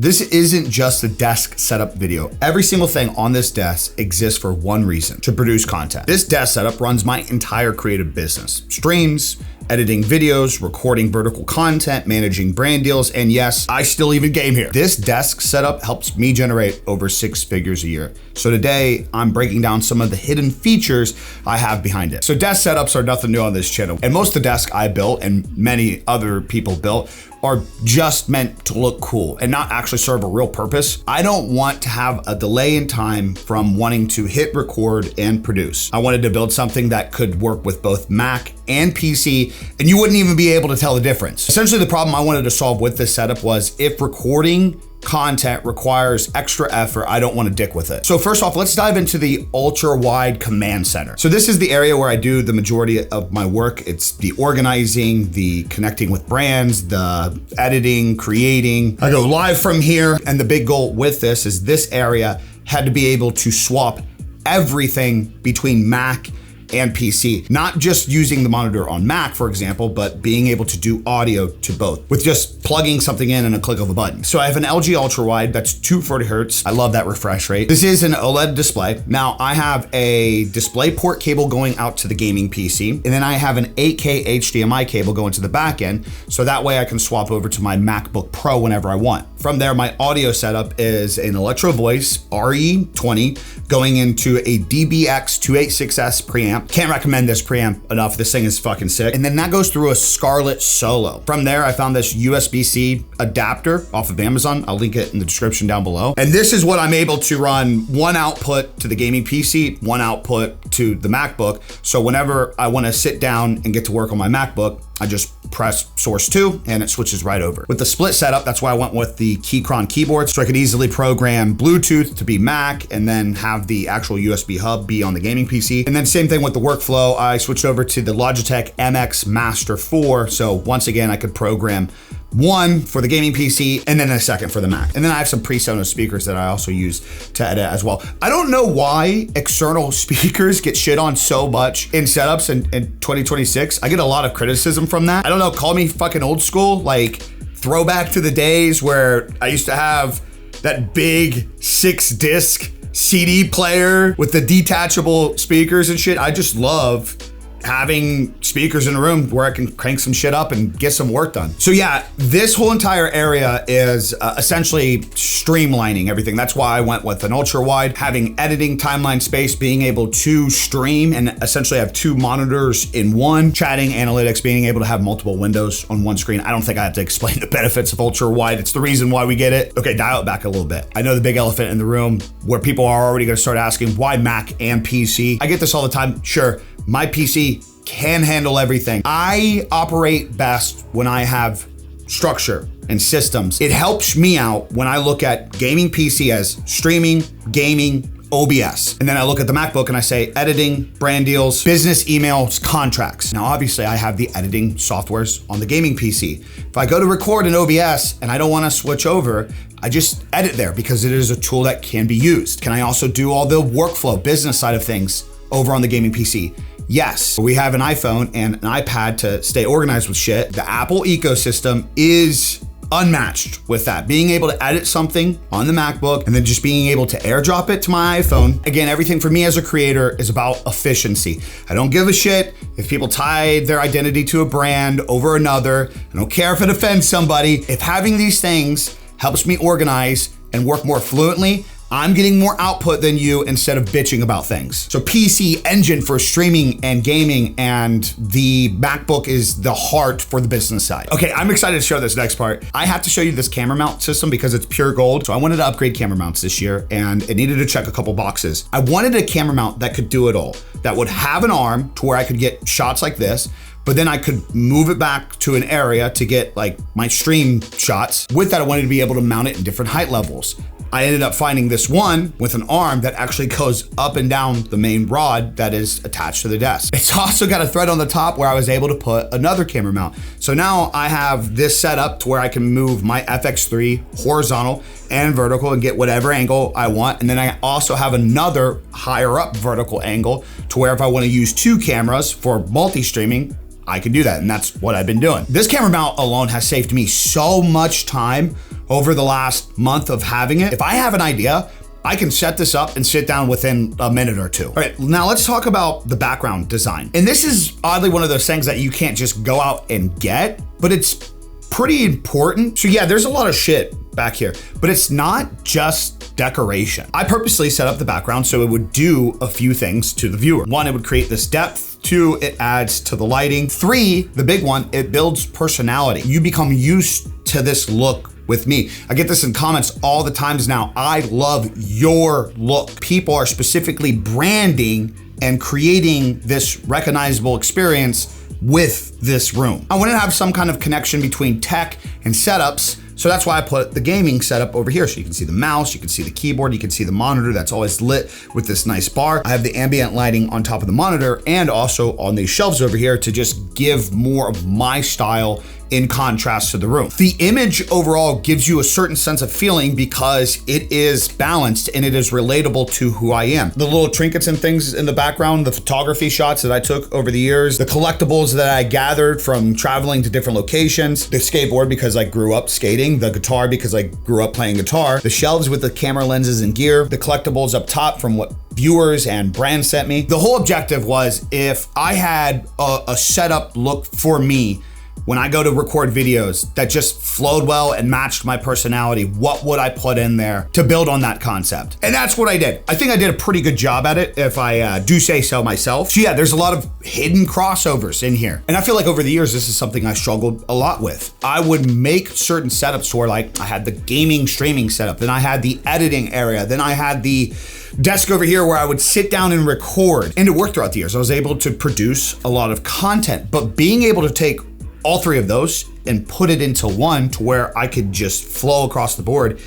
This isn't just a desk setup video. Every single thing on this desk exists for one reason: to produce content. This desk setup runs my entire creative business: streams, editing videos, recording vertical content, managing brand deals, and yes, I still even game here. This desk setup helps me generate over 6 figures a year. So today, I'm breaking down some of the hidden features I have behind it. So desk setups are nothing new on this channel, and most of the desks I built and many other people built are just meant to look cool and not actually serve a real purpose. I don't want to have a delay in time from wanting to hit record and produce. I wanted to build something that could work with both Mac and PC, and you wouldn't even be able to tell the difference. Essentially, the problem I wanted to solve with this setup was if recording content requires extra effort, I don't want to dick with it. So first off, let's dive into the ultra wide command center. So this is the area where I do the majority of my work. It's the organizing, the connecting with brands, the editing, creating. I go live from here. And the big goal with this is this area had to be able to swap everything between Mac and PC, not just using the monitor on Mac, for example, but being able to do audio to both with just plugging something in and a click of a button. So I have an LG ultra wide that's 240 hertz. I love that refresh rate. This is an OLED display. Now I have a display port cable going out to the gaming PC, and then I have an 8K HDMI cable going to the back end. So that way I can swap over to my MacBook Pro whenever I want. From there, my audio setup is an Electro Voice RE20 going into a DBX286S preamp. Can't recommend this preamp enough. This thing is fucking sick. And then that goes through a Scarlett Solo. From there, I found this USB-C adapter off of Amazon. I'll link it in the description down below. And this is what I'm able to run: one output to the gaming PC, one output to the MacBook. So whenever I want to sit down and get to work on my MacBook, I just press source 2 and it switches right over. With the split setup, that's why I went with the Keychron keyboard, so I could easily program Bluetooth to be Mac and then have the actual USB hub be on the gaming PC. And then same thing with the workflow, I switched over to the Logitech MX Master 4. So once again, I could program one for the gaming PC and then a second for the Mac. And then I have some pre-Sonos speakers that I also use to edit as well. I don't know why external speakers get shit on so much in setups in 2026. I get a lot of criticism from that. I don't know, call me fucking old school, like throwback to the days where I used to have that big 6-disc CD player with the detachable speakers and shit. I just love having speakers in a room where I can crank some shit up and get some work done. So yeah, this whole entire area is essentially streamlining everything. That's why I went with an ultra wide, having editing, timeline space, being able to stream and essentially have 2 monitors in one, chatting, analytics, being able to have multiple windows on one screen. I don't think I have to explain the benefits of ultra wide. It's the reason why we get it. Okay, dial it back a little bit. I know the big elephant in the room where people are already gonna start asking why Mac and PC. I get this all the time. Sure, my PC can handle everything. I operate best when I have structure and systems. It helps me out when I look at gaming PC as streaming, gaming, OBS. And then I look at the MacBook and I say editing, brand deals, business emails, contracts. Now, obviously I have the editing softwares on the gaming PC. If I go to record in OBS and I don't want to switch over, I just edit there because it is a tool that can be used. Can I also do all the workflow, business side of things over on the gaming PC? Yes, we have an iPhone and an iPad to stay organized with shit. The Apple ecosystem is unmatched with that. Being able to edit something on the MacBook and then just being able to airdrop it to my iPhone. Again, everything for me as a creator is about efficiency. I don't give a shit if people tie their identity to a brand over another. I don't care if it offends somebody. If having these things helps me organize and work more fluently, I'm getting more output than you instead of bitching about things. So PC engine for streaming and gaming, and the MacBook is the heart for the business side. Okay, I'm excited to show this next part. I have to show you this camera mount system because it's pure gold. So I wanted to upgrade camera mounts this year and it needed to check a couple boxes. I wanted a camera mount that could do it all, that would have an arm to where I could get shots like this, but then I could move it back to an area to get like my stream shots. With that, I wanted to be able to mount it in different height levels. I ended up finding this one with an arm that actually goes up and down the main rod that is attached to the desk. It's also got a thread on the top where I was able to put another camera mount. So now I have this set up to where I can move my FX3 horizontal and vertical and get whatever angle I want. And then I also have another higher up vertical angle to where if I want to use 2 cameras for multi-streaming, I can do that, and that's what I've been doing. This camera mount alone has saved me so much time over the last month of having it. If I have an idea, I can set this up and sit down within a minute or two. All right, now let's talk about the background design. And this is oddly one of those things that you can't just go out and get, but it's pretty important. So yeah, there's a lot of shit back here, but it's not just decoration. I purposely set up the background so it would do a few things to the viewer. One, it would create this depth. Two, it adds to the lighting. Three, the big one, it builds personality. You become used to this look with me. I get this in comments all the times now. I love your look. People are specifically branding and creating this recognizable experience with this room. I want to have some kind of connection between tech and setups. So that's why I put the gaming setup over here. So you can see the mouse, you can see the keyboard, you can see the monitor that's always lit with this nice bar. I have the ambient lighting on top of the monitor and also on these shelves over here to just give more of my style in contrast to the room. The image overall gives you a certain sense of feeling because it is balanced and it is relatable to who I am. The little trinkets and things in the background, the photography shots that I took over the years, the collectibles that I gathered from traveling to different locations, the skateboard because I grew up skating, the guitar because I grew up playing guitar, the shelves with the camera lenses and gear, the collectibles up top from what viewers and brands sent me. The whole objective was if I had a setup look for me when I go to record videos that just flowed well and matched my personality, what would I put in there to build on that concept? And that's what I did. I think I did a pretty good job at it, if I do say so myself. So yeah, there's a lot of hidden crossovers in here. And I feel like over the years, this is something I struggled a lot with. I would make certain setups where like I had the gaming streaming setup, then I had the editing area, then I had the desk over here where I would sit down and record. And it worked throughout the years. I was able to produce a lot of content, but being able to take all three of those and put it into one to where I could just flow across the board,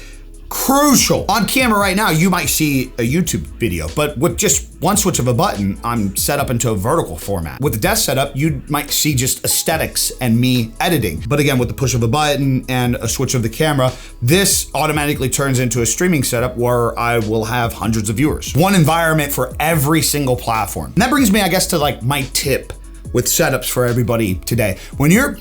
crucial. On camera right now, you might see a YouTube video, but with just one switch of a button, I'm set up into a vertical format. With the desk setup, you might see just aesthetics and me editing. But again, with the push of a button and a switch of the camera, this automatically turns into a streaming setup where I will have hundreds of viewers. One environment for every single platform. And that brings me, I guess, to like my tip with setups for everybody today. When you're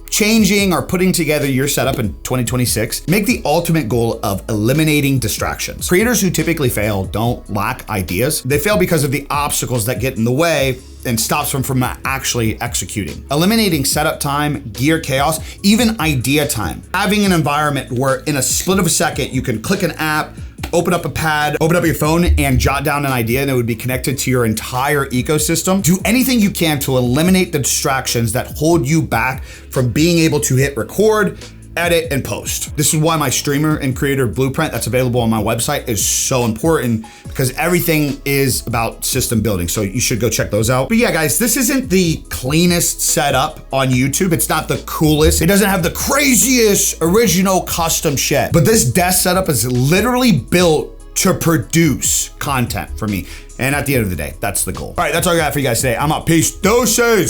changing or putting together your setup in 2026, make the ultimate goal of eliminating distractions. Creators who typically fail don't lack ideas. They fail because of the obstacles that get in the way and stops them from actually executing. Eliminating setup time, gear chaos, even idea time. Having an environment where in a split of a second, you can click an app, open up a pad, open up your phone and jot down an idea and it would be connected to your entire ecosystem. Do anything you can to eliminate the distractions that hold you back from being able to hit record, edit, and post. This is why my streamer and creator blueprint that's available on my website is so important because everything is about system building. So you should go check those out. But yeah, guys, this isn't the cleanest setup on YouTube. It's not the coolest. It doesn't have the craziest original custom shit. But this desk setup is literally built to produce content for me. And at the end of the day, that's the goal. All right, that's all I got for you guys today. I'm out. Peace. Doses.